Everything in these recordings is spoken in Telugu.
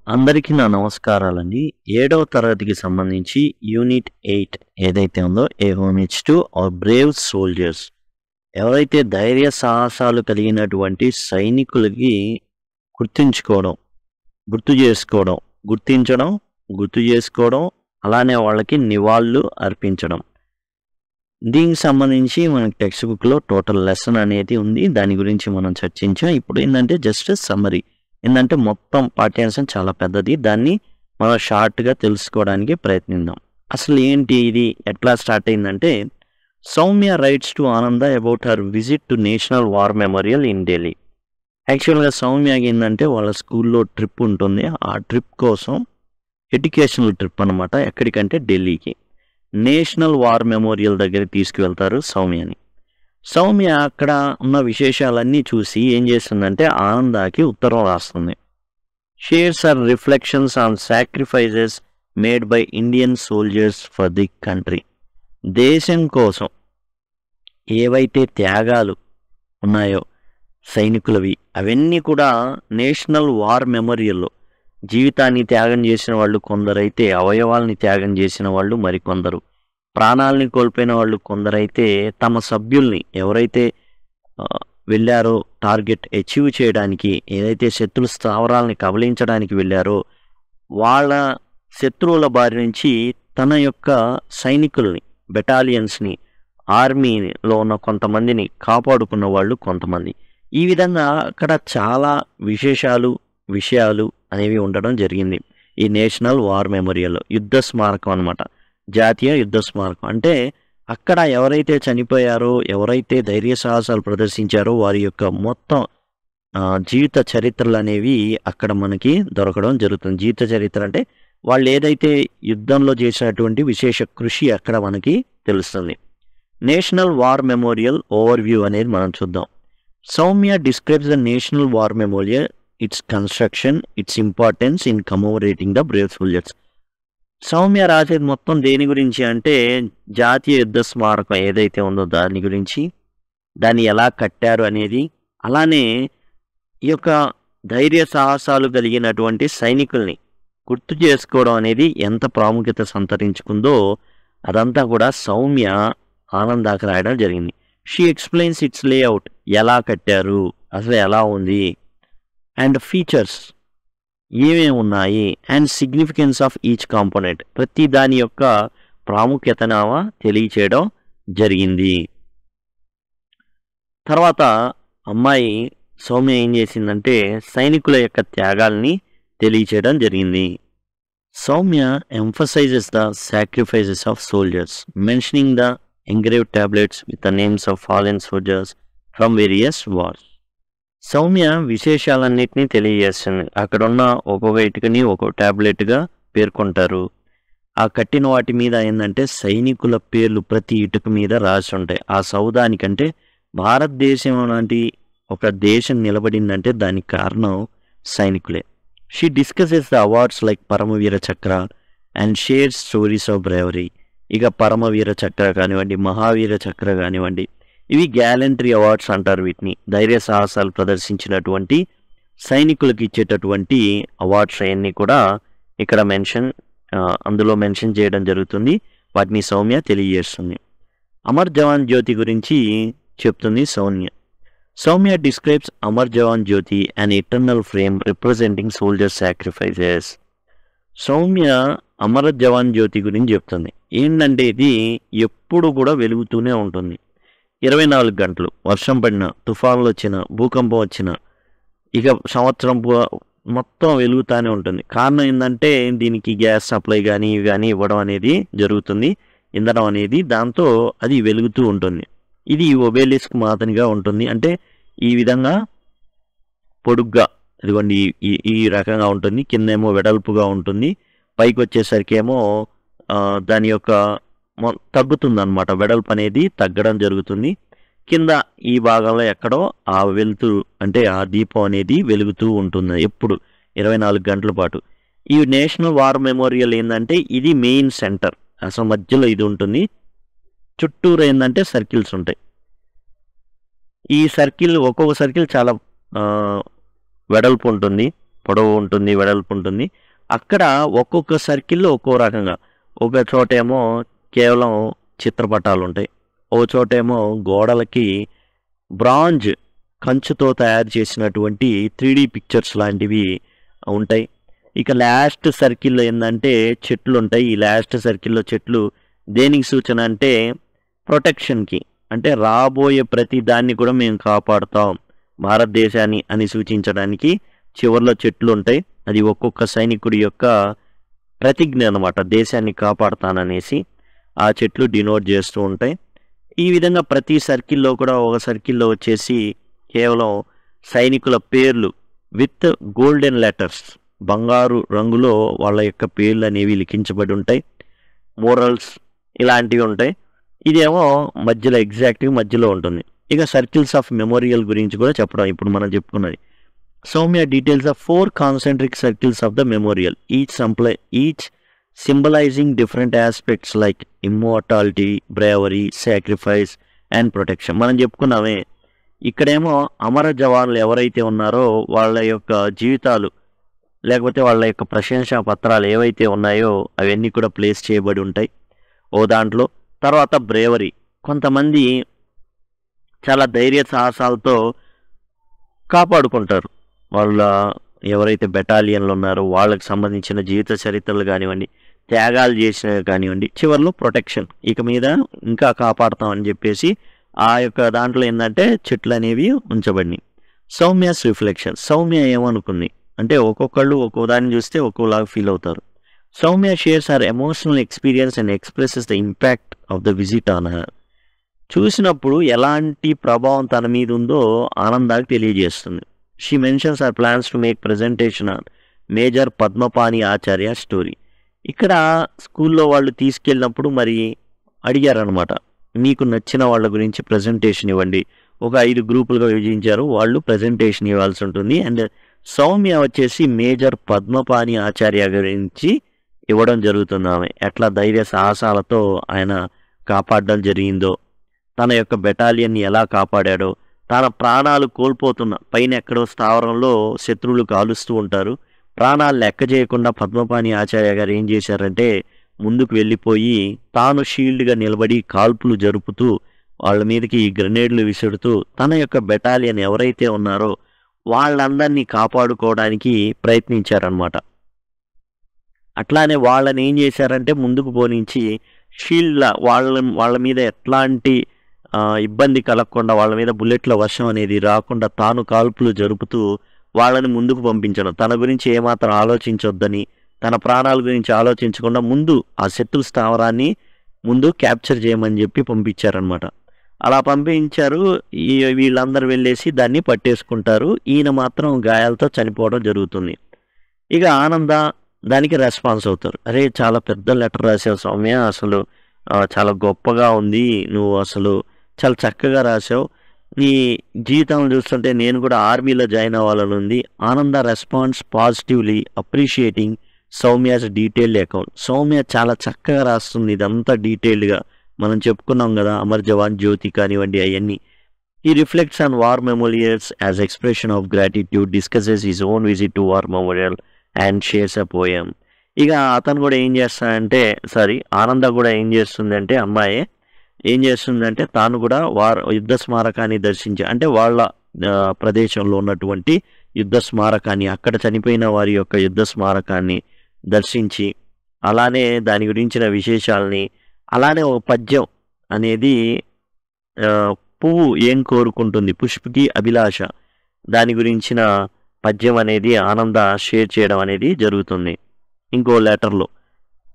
అందరికీ నా నమస్కారాలండి. 7వ తరగతికి సంబంధించి యూనిట్ 8 ఏదైతే ఉందో a homage to our brave soldiers. ఎవరైతే ధైర్య సాహసాలు కలిగినటువంటి సైనికులకి గుర్తుంచుకోవడం, గుర్తించడం, గుర్తు చేసుకోవడం, అలానే వాళ్ళకి నివాళులు అర్పించడం. దీనికి సంబంధించి మనకి టెక్స్ట్ బుక్‌లో టోటల్ లెసన్ అనేది ఉంది. దాని గురించి మనం చర్చించాం. ఇప్పుడు ఏందంటే జస్ట్ సమ్మరీ. ఏందంటే మొత్తం పాఠ్యాంశం చాలా పెద్దది. దాన్ని మనం షార్ట్‌గా తెలుసుకోవడానికి ప్రయత్నిద్దాం. అసలు ఏంటి ఇది? ఎట్లా స్టార్ట్ అయిందంటే, సౌమ్య రైట్స్ టు ఆనంద about her visit to national war memorial in Delhi. యాక్చువల్‌గా సౌమ్యకి ఏందంటే వాళ్ళ స్కూల్‌లో ట్రిప్ ఉంటుంది. ఆ ట్రిప్ కోసం ఎడ్యుకేషనల్ ట్రిప్ అనమాట. ఎక్కడికంటే ఢిల్లీకి. నేషనల్ వార్ మెమోరియల్ దగ్గరికి తీసుకువెళ్తారు సౌమ్యని. సౌమ్య అక్కడ ఉన్న విశేషాలన్నీ చూసి ఏం చేస్తుందంటే ఆనందాకి ఉత్తరం రాస్తుంది. Shares her reflections on sacrifices made by Indian soldiers for the country. దేశం కోసం ఏవైతే త్యాగాలు ఉన్నాయో సైనికులవి అవన్నీ కూడా నేషనల్ వార్ మెమోరియల్లో జీవితాన్ని త్యాగం చేసిన వాళ్ళు కొందరైతే, అవయవాల్ని త్యాగం చేసిన వాళ్ళు మరికొందరు, ప్రాణాలని కోల్పోయిన వాళ్ళు కొందరైతే, తమ సభ్యుల్ని ఎవరైతే వెళ్ళారో టార్గెట్ అచీవ్ చేయడానికి, ఏదైతే శత్రు స్థావరాలని కబళించడానికి వెళ్ళారో వాళ్ళ శత్రువుల బారి నుంచి తన యొక్క సైనికుల్ని, బెటాలియన్స్ని, ఆర్మీలో ఉన్న కొంతమందిని కాపాడుకున్న వాళ్ళు కొంతమంది. ఈ విధంగా అక్కడ చాలా విషయాలు అనేవి ఉండడం జరిగింది. ఈ నేషనల్ వార్ మెమోరియల్లో యుద్ధ స్మారకం అనమాట. జాతీయ యుద్ధ స్మారకం అంటే అక్కడ ఎవరైతే చనిపోయారో, ఎవరైతే ధైర్య సాహసాలు ప్రదర్శించారో వారి యొక్క మొత్తం జీవిత చరిత్రలు అనేవి అక్కడ మనకి దొరకడం జరుగుతుంది. జీవిత చరిత్ర అంటే వాళ్ళు ఏదైతే యుద్ధంలో చేసినటువంటి విశేష కృషి అక్కడ మనకి తెలుస్తుంది. నేషనల్ వార్ మెమోరియల్ ఓవర్వ్యూ అనేది మనం చూద్దాం. Soumya describes the national war memorial, its construction, its importance in commemorating the brave soldiers. Soumya రాసేది మొత్తం దేని గురించి అంటే జాతీయ యుద్ధ స్మారకం ఏదైతే ఉందో దాని గురించి, దాన్ని ఎలా కట్టారు అనేది, అలానే ఈ యొక్క ధైర్య సాహసాలు కలిగినటువంటి సైనికుల్ని గుర్తు చేసుకోవడం అనేది ఎంత ప్రాముఖ్యత సంతరించుకుందో అదంతా కూడా సౌమ్య ఆనందాకి రాయడం జరిగింది. షీ ఎక్స్ప్లెయిన్స్ ఇట్స్ లేఅవుట్, ఎలా కట్టారు, అసలు ఎలా ఉంది, అండ్ ఫీచర్స్ ఏమేమి ఉన్నాయి, and significance of each component, ప్రతి దాని యొక్క ప్రాముఖ్యతను తెలియచేయడం జరిగింది. తర్వాత అమ్మాయి సౌమ్య ఏం చేసిందంటే సైనికుల యొక్క త్యాగాల్ని తెలియచేయడం జరిగింది. Soumya emphasises the sacrifices of soldiers, mentioning the engraved tablets with the names of fallen soldiers from various wars. Soumya విశేషాలన్నింటినీ తెలియజేస్తుంది. అక్కడున్న ఒక్కొక్క ఇటుకని ఒక్కొక్క ట్యాబ్లెట్గా పేర్కొంటారు. ఆ కట్టిన వాటి మీద ఏంటంటే సైనికుల పేర్లు ప్రతి ఇటుక మీద రాసి ఉంటాయి. ఆ సౌదానికంటే భారతదేశం లాంటి ఒక దేశం నిలబడిందంటే దానికి కారణం సైనికులే. She discusses the awards like Paramvir Chakra and shares stories of bravery. ఇక పరమవీర చక్ర కానివ్వండి, మహావీర చక్ర కానివ్వండి, ఇవి గ్యాలంటరీ అవార్డ్స్ అంటారు వీటిని. ధైర్య సాహసాలు ప్రదర్శించినటువంటి సైనికులకు ఇచ్చేటటువంటి అవార్డ్స్ అవన్నీ కూడా ఇక్కడ అందులో మెన్షన్ చేయడం జరుగుతుంది. వాటిని సౌమ్య తెలియజేస్తుంది. అమర్ జవాన్ జ్యోతి గురించి చెప్తుంది Soumya describes Amar Jawan Jyoti an eternal flame representing soldier sacrifices. Soumya Amara Jawan Jyoti గురించి చెప్తుంది. ఏంటంటే ఇది ఎప్పుడు కూడా వెలుగుతూనే ఉంటుంది. 24 గంటలు వర్షం పడిన, తుఫాన్లు వచ్చిన, భూకంపం వచ్చిన, ఇక సంవత్సరం మొత్తం వెలుగుతూనే ఉంటుంది. కారణం ఏంటంటే దీనికి గ్యాస్ సప్లై కానీ ఇవి కానీ ఇవ్వడం అనేది జరుగుతుంది, ఇంధనం అనేది. దాంతో అది వెలుగుతూ ఉంటుంది. ఇది ఒబేలిస్క్ మాదిరిగా ఉంటుంది. అంటే ఈ విధంగా పొడుగ్గా ఇదిగోండి ఈ రకంగా ఉంటుంది. కిందేమో వెడల్పుగా ఉంటుంది. పైకి వచ్చేసరికి ఏమో దాని యొక్క తగ్గుతుంది అనమాట. వెడల్పు అనేది తగ్గడం జరుగుతుంది. కింద ఈ భాగంలో ఎక్కడో ఆ వెలుతురు అంటే ఆ దీపం అనేది వెలుగుతూ ఉంటుంది ఎప్పుడు 24 గంటల పాటు. ఈ నేషనల్ వార్ మెమోరియల్ ఏంటంటే ఇది మెయిన్ సెంటర్. అసలు మధ్యలో ఇది ఉంటుంది. చుట్టూరు ఏంటంటే సర్కిల్స్ ఉంటాయి. ఈ సర్కిల్ ఒక్కొక్క సర్కిల్ చాలా వెడల్పు ఉంటుంది. పొడవు ఉంటుంది, వెడల్పు ఉంటుంది. అక్కడ ఒక్కొక్క సర్కిల్‌లో ఒక్కో రకంగా. ఒక చోటేమో కేవలం చిత్రపటాలు ఉంటాయి. ఓ చోటేమో గోడలకి బ్రాంజ్ కంచుతో తయారు చేసినటువంటి 3D పిక్చర్స్ లాంటివి ఉంటాయి. ఇక లాస్ట్ సర్కిల్‌లో ఏందంటే చెట్లుంటాయి. ఈ లాస్ట్ సర్కిల్‌లో చెట్లు దేనికి సూచన అంటే ప్రొటెక్షన్‌కి. అంటే రాబోయే ప్రతి దాన్ని కూడా మేము కాపాడుతాం భారతదేశాన్ని అని సూచించడానికి చివర్లో చెట్లుంటాయి. అది ఒక్కొక్క సైనికుడి యొక్క ప్రతిజ్ఞ అనమాట. దేశాన్ని కాపాడతాననేసి ఆ చెట్లు డినోట్ చేస్తూ ఉంటాయి. ఈ విధంగా ప్రతి సర్కిల్‌లో కూడా ఒక సర్కిల్‌లో వచ్చేసి కేవలం సైనికుల పేర్లు విత్ గోల్డెన్ లెటర్స్ బంగారు రంగులో వాళ్ళ యొక్క పేర్లు అనేవి లిఖించబడి ఉంటాయి. మోరల్స్ ఇలాంటివి ఉంటాయి. ఇదేమో మధ్యలో ఎగ్జాక్ట్‌గా మధ్యలో ఉంటుంది. ఇక సర్కిల్స్ ఆఫ్ మెమోరియల్ గురించి కూడా చెప్పడం ఇప్పుడు మనం చెప్పుకున్నది. Soumya details of 4 concentric circles of the memorial each symbolizing different aspects like immortality, bravery, sacrifice and protection. మనం చెప్పుకున్నామే ఇక్కడేమో అమర జవాన్లు ఎవరైతే ఉన్నారో వాళ్ళ యొక్క జీవితాలు లేకపోతే వాళ్ళ యొక్క ప్రశంసా పత్రాలు ఏవైతే ఉన్నాయో అవన్నీ కూడా ప్లేస్ చేయబడి ఉంటాయి ఓ దాంట్లో. తర్వాత బ్రేవరీ, కొంతమంది చాలా ధైర్య సాహసాలతో కాపాడుకుంటారు వాళ్ళ ఎవరైతే బెటాలియన్లు ఉన్నారో వాళ్ళకి సంబంధించిన జీవిత చరిత్రలు కానివ్వండి, త్యాగాలు చేసినవి కానివ్వండి. చివరిలో ప్రొటెక్షన్, ఇక మీద ఇంకా కాపాడుతామని చెప్పేసి ఆ యొక్క దాంట్లో ఏంటంటే చెట్లు అనేవి ఉంచబడినాయి. సౌమ్యాస్ రిఫ్లెక్షన్, సౌమ్య ఏమనుకుంది అంటే ఒక్కొక్కళ్ళు ఒక్కో దాన్ని చూస్తే ఒక్కోలాగా ఫీల్ అవుతారు. Soumya shares her emotional experience and expresses the impact of the visit on her. చూసినప్పుడు ఎలాంటి ప్రభావం తన మీద ఉందో ఆనందానికి తెలియజేస్తుంది. She mentions her plans to make presentation on major Padmapani Acharya story. ఇక్కడ స్కూల్లో వాళ్ళు తీసుకెళ్ళినప్పుడు మరి అడిగారనమాట, మీకు నచ్చిన వాళ్ళ గురించి ప్రజెంటేషన్ ఇవ్వండి. ఒక 5 గ్రూపులుగా విభజించారు. వాళ్ళు ప్రజెంటేషన్ ఇవ్వాల్సి ఉంటుంది. అండ్ సౌమ్య వచ్చేసి మేజర్ పద్మపాణి ఆచార్య గురించి ఇవ్వడం జరుగుతుంది. ఆమె ఎట్లా ధైర్య సాహసాలతో ఆయన కాపాడడం జరిగిందో, తన యొక్క బెటాలియన్ని ఎలా కాపాడాడో, తన ప్రాణాలు కోల్పోతున్న పైన ఎక్కడో స్థావరంలో శత్రువులు కాలుస్తూ ఉంటారు. ప్రాణాలు లెక్క చేయకుండా పద్మపాణి ఆచార్య గారు ఏం చేశారంటే ముందుకు వెళ్ళిపోయి తాను షీల్డ్గా నిలబడి కాల్పులు జరుపుతూ వాళ్ళ మీదకి గ్రెనేడ్లు విసురుతూ తన యొక్క బెటాలియన్ ఎవరైతే ఉన్నారో వాళ్ళందరినీ కాపాడుకోవడానికి ప్రయత్నించారనమాట. అట్లానే వాళ్ళని ఏం చేశారంటే ముందుకు పోనించి షీల్డ్ల వాళ్ళ మీద ఎట్లాంటి ఇబ్బంది కలగకుండా, వాళ్ళ మీద బుల్లెట్ల వర్షం అనేది రాకుండా తాను కాల్పులు జరుపుతూ వాళ్ళని ముందుకు పంపించడం, తన గురించి ఏమాత్రం ఆలోచించొద్దని, తన ప్రాణాల గురించి ఆలోచించకుండా ముందు ఆ శత్రు స్థావరాన్ని ముందు క్యాప్చర్ చేయమని చెప్పి పంపించారనమాట. అలా పంపించారు. వీళ్ళందరూ వెళ్ళేసి దాన్ని పట్టేసుకుంటారు. ఈయన మాత్రం గాయాలతో చనిపోవడం జరుగుతుంది. ఇక ఆనంద దానికి రెస్పాన్స్ అవుతారు. అరే చాలా పెద్ద లెటర్ రాసావు సౌమ్య, అసలు చాలా గొప్పగా ఉంది, నువ్వు అసలు చాలా చక్కగా రాసావు, నీ జీవితం చూస్తుంటే నేను కూడా ఆర్మీలో జాయిన్ అవ్వాలని ఉంది. ఆనంద response positively appreciating Soumya's detailed account. Soumya చాలా చక్కగా రాస్తుంది ఇదంతా డీటెయిల్డ్గా. మనం చెప్పుకున్నాం కదా అమర్ జవాన్ జ్యోతి కానివ్వండి అవన్నీ. ఈ reflects on war memorials as expression of gratitude, discusses his own visit to war memorial and shares a poem. ఇక అతను కూడా ఏం చేస్తాడంటే ఆనంద కూడా ఏం చేస్తుందంటే అమ్మాయి ఏం చేస్తుందంటే తాను కూడా యుద్ధ స్మారకాన్ని దర్శించి, అంటే వాళ్ళ ప్రదేశంలో ఉన్నటువంటి యుద్ధ స్మారకాన్ని, అక్కడ చనిపోయిన వారి యొక్క యుద్ధ స్మారకాన్ని దర్శించి అలానే దాని గురించిన విశేషాలని, అలానే ఒక పద్యం అనేది పువ్వు ఏం కోరుకుంటుంది, పుష్పకి అభిలాష, దాని గురించిన పద్యం అనేది ఆనంద షేర్ చేయడం అనేది జరుగుతుంది ఇంకో లెటర్లో.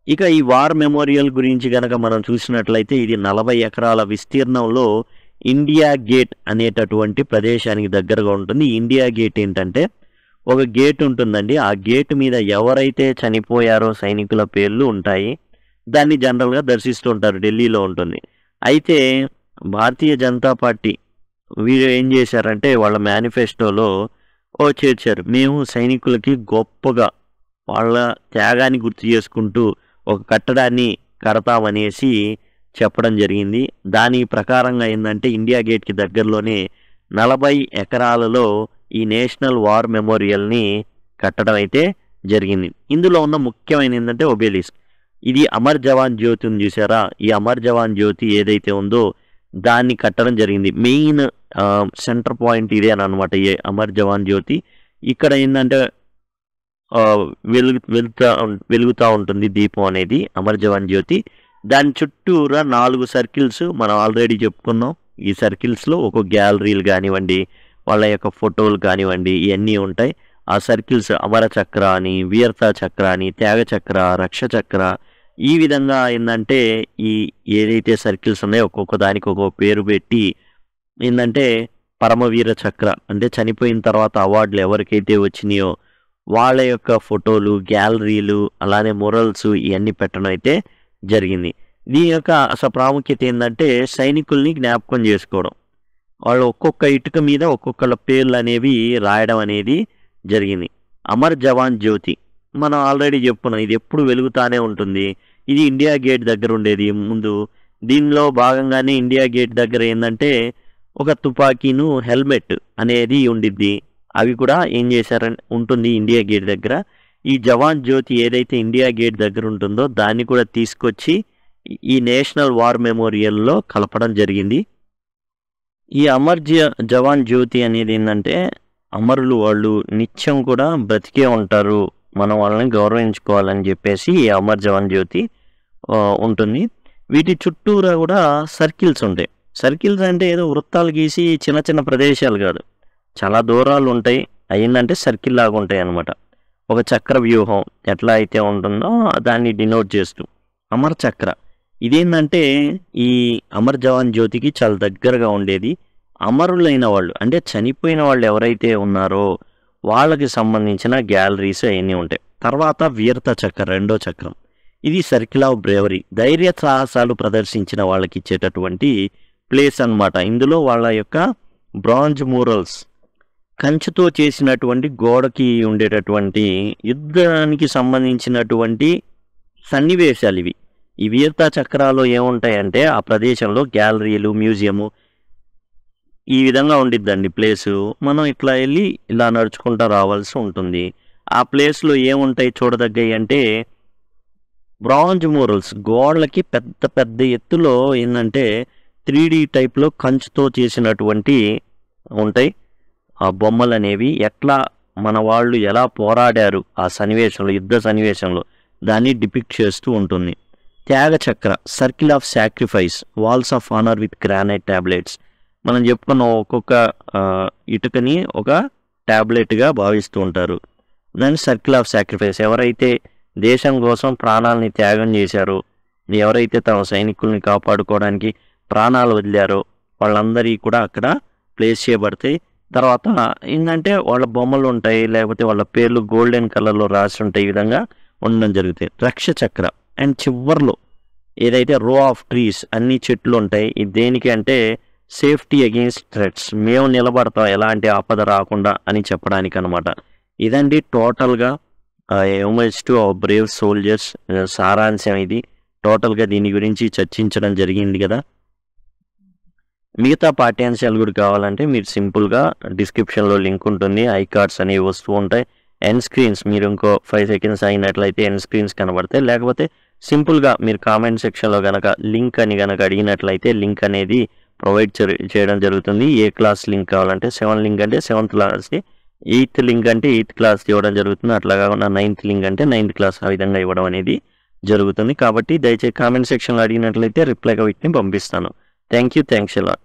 ఇక ఈ వార్ మెమోరియల్ గురించి కనుక మనం చూసినట్లయితే ఇది 40 ఎకరాల విస్తీర్ణంలో ఇండియా గేట్ అనేటటువంటి ప్రదేశానికి దగ్గరగా ఉంటుంది. ఇండియా గేట్ ఏంటంటే ఒక గేట్ ఉంటుందండి. ఆ గేట్ మీద ఎవరైతే చనిపోయారో సైనికుల పేర్లు ఉంటాయి. దాన్ని జనరల్గా దర్శిస్తూ ఉంటారు, ఢిల్లీలో ఉంటుంది. అయితే భారతీయ జనతా పార్టీ వీరు ఏం చేశారంటే వాళ్ళ మేనిఫెస్టోలో చేర్చారు, మేము సైనికులకి గొప్పగా వాళ్ళ త్యాగాన్ని గుర్తు చేసుకుంటూ ఒక కట్టడాన్ని కడతామనేసి చెప్పడం జరిగింది. దాని ప్రకారంగా ఏంటంటే ఇండియా గేట్కి దగ్గరలోనే 40 ఎకరాలలో ఈ నేషనల్ వార్ మెమోరియల్ని కట్టడం అయితే జరిగింది. ఇందులో ఉన్న ముఖ్యమైన ఏంటంటే ఒబేలిస్క్. ఇది అమర్ జవాన్ జ్యోతి ఉంది చూసారా, ఈ అమర్ జవాన్ జ్యోతి ఏదైతే ఉందో దాన్ని కట్టడం జరిగింది. మెయిన్ సెంటర్ పాయింట్ ఇదే అని అనమాట, ఈ అమర్ జవాన్ జ్యోతి. ఇక్కడ ఏంటంటే వెలుగుతూ ఉంటుంది దీపం అనేది, అమర్ జవాన్ జ్యోతి. దాని చుట్టూరా 4 సర్కిల్స్ మనం ఆల్రెడీ చెప్పుకున్నాం. ఈ సర్కిల్స్లో ఒక గ్యాలరీలు కానివ్వండి, వాళ్ళ యొక్క ఫోటోలు కానివ్వండి, ఇవన్నీ ఉంటాయి. ఆ సర్కిల్స్ అమర చక్ర అని, వీరతా చక్ర అని, త్యాగ చక్ర, రక్ష చక్ర, ఈ విధంగా ఏంటంటే ఈ ఏదైతే సర్కిల్స్ ఉన్నాయో ఒక్కొక్క దానికి ఒక్కొక్క పేరు పెట్టి ఏంటంటే పరమవీర చక్ర అంటే చనిపోయిన తర్వాత అవార్డులు ఎవరికైతే వచ్చినాయో వాళ్ళ యొక్క ఫోటోలు, గ్యాలరీలు, అలానే మొరల్స్ ఇవన్నీ పెట్టడం అయితే జరిగింది. దీని యొక్క అసలు ప్రాముఖ్యత ఏంటంటే సైనికుల్ని జ్ఞాపకం చేసుకోవడం. వాళ్ళు ఒక్కొక్క ఇటుక మీద ఒక్కొక్కళ్ళ పేర్లు అనేవి రాయడం అనేది జరిగింది. అమర్ జవాన్ జ్యోతి మనం ఆల్రెడీ చెప్పుకున్నాం, ఇది ఎప్పుడు వెలుగుతానే ఉంటుంది. ఇది ఇండియా గేట్ దగ్గర ఉండేది ముందు. దీనిలో భాగంగానే ఇండియా గేట్ దగ్గర ఏంటంటే ఒక తుపాకీను, హెల్మెట్ అనేది ఉండిద్ది. అవి కూడా ఏం చేశారని ఉంటుంది ఇండియా గేట్ దగ్గర. ఈ జవాన్ జ్యోతి ఏదైతే ఇండియా గేట్ దగ్గర ఉంటుందో దాన్ని కూడా తీసుకొచ్చి ఈ నేషనల్ వార్ మెమోరియల్లో కలపడం జరిగింది. ఈ అమర్ జవాన్ జ్యోతి అనేది ఏంటంటే అమరులు వాళ్ళు నిత్యం కూడా బ్రతికే ఉంటారు, మనం వాళ్ళని గౌరవించుకోవాలని చెప్పేసి ఈ అమర్ జవాన్ జ్యోతి ఉంటుంది. వీటి చుట్టూరా కూడా సర్కిల్స్ ఉంటాయి. సర్కిల్స్ అంటే ఏదో వృత్తాలు గీసి చిన్న చిన్న ప్రదేశాలు కాదు, చాలా దూరాలు ఉంటాయి. అయిందంటే సర్కిల్ లాగా ఉంటాయి అన్నమాట. ఒక చక్ర వ్యూహం ఎట్లా అయితే ఉంటుందో దాన్ని డినోట్ చేస్తూ అమర్ చక్ర. ఇదేంటంటే ఈ అమర్ జవాన్ జ్యోతికి చాలా దగ్గరగా ఉండేది. అమరులైన వాళ్ళు అంటే చనిపోయిన వాళ్ళు ఎవరైతే ఉన్నారో వాళ్ళకి సంబంధించిన గ్యాలరీస్ అవన్నీ ఉంటాయి. తర్వాత వీరత చక్ర, రెండో చక్రం. ఇది సర్కిల్ ఆఫ్ బ్రేవరీ, ధైర్య సాహసాలు ప్రదర్శించిన వాళ్ళకి ఇచ్చేటటువంటి ప్లేస్ అన్నమాట. ఇందులో వాళ్ళ యొక్క బ్రాంజ్ మ్యూరల్స్, కంచుతో చేసినటువంటి గోడకి ఉండేటటువంటి యుద్ధానికి సంబంధించినటువంటి సన్నివేశాలు ఇవి. ఈ వీరతా చక్రాలు ఏముంటాయంటే ఆ ప్రదేశంలో గ్యాలరీలు, మ్యూజియము ఈ విధంగా ఉండిద్దండి ప్లేసు. మనం ఇట్లా వెళ్ళి ఇలా నడుచుకుంటూ రావాల్సి ఉంటుంది. ఆ ప్లేస్లో ఏముంటాయి చూడదగ్గవి అంటే బ్రాంజ్ మ్యూరల్స్, గోడలకి పెద్ద పెద్ద ఎత్తులో ఏంటంటే 3D టైప్లో కంచుతో చేసినటువంటి ఉంటాయి. ఆ బొమ్మలు అనేవి ఎట్లా మన వాళ్ళు ఎలా పోరాడారు ఆ సన్నివేశంలో, యుద్ధ సన్నివేశంలో దాన్ని డిపిక్ట్ చేస్తూ ఉంటుంది. Tyag Chakra, circle of sacrifice, walls of honour with granite tablets. మనం చెప్పుకున్న ఒక్కొక్క ఇటుకని ఒక ట్యాబ్లెట్గా భావిస్తూ ఉంటారు. దాన్ని సర్కిల్ ఆఫ్ సాక్రిఫైస్, ఎవరైతే దేశం కోసం ప్రాణాలని త్యాగం చేశారో, ఎవరైతే తమ సైనికుల్ని కాపాడుకోవడానికి ప్రాణాలు వదిలారో వాళ్ళందరికీ కూడా అక్కడ ప్లేస్ చేయబడతాయి. తర్వాత ఏంటంటే వాళ్ళ బొమ్మలు ఉంటాయి, లేకపోతే వాళ్ళ పేర్లు గోల్డెన్ కలర్లో రాసి ఉంటాయి. ఈ విధంగా ఉండడం జరుగుతాయి. రక్ష చక్ర అండ్ చివర్లో ఏదైతే రో ఆఫ్ ట్రీస్, అన్ని చెట్లు ఉంటాయి. ఇది దేనికి అంటే సేఫ్టీ అగెయిన్స్ట్ థ్రెట్స్, మేము నిలబడతాం ఎలాంటి ఆపద రాకుండా అని చెప్పడానికి అనమాట. ఇదండి టోటల్గా homage to our brave soldiers సారాంశం. ఇది టోటల్గా దీని గురించి చర్చించడం జరిగింది కదా. మిగతా పాఠ్యాంశాలు కూడా కావాలంటే మీరు సింపుల్గా డిస్క్రిప్షన్లో లింక్ ఉంటుంది, ఐ కార్డ్స్ అనేవి వస్తూ ఉంటాయి. ఎండ్ స్క్రీన్స్ మీరు ఇంకో 5 సెకండ్స్ అయినట్లయితే ఎండ్ స్క్రీన్స్ కనబడతాయి. లేకపోతే సింపుల్గా మీరు కామెంట్ సెక్షన్లో కనుక లింక్ అని కనుక అడిగినట్లయితే లింక్ అనేది ప్రొవైడ్ చేయడం జరుగుతుంది. ఏ క్లాస్ లింక్ కావాలంటే 7 లింక్ అంటే 7th క్లాస్కి, 8th లింక్ అంటే 8th క్లాస్కి ఇవ్వడం జరుగుతుంది. అట్లా కాకుండా 9th లింక్ అంటే 9th క్లాస్, ఆ విధంగా ఇవ్వడం అనేది జరుగుతుంది. కాబట్టి దయచేసి కామెంట్ సెక్షన్లో అడిగినట్లయితే రిప్లైగా వీటిని పంపిస్తాను. Thank you, thanks a lot.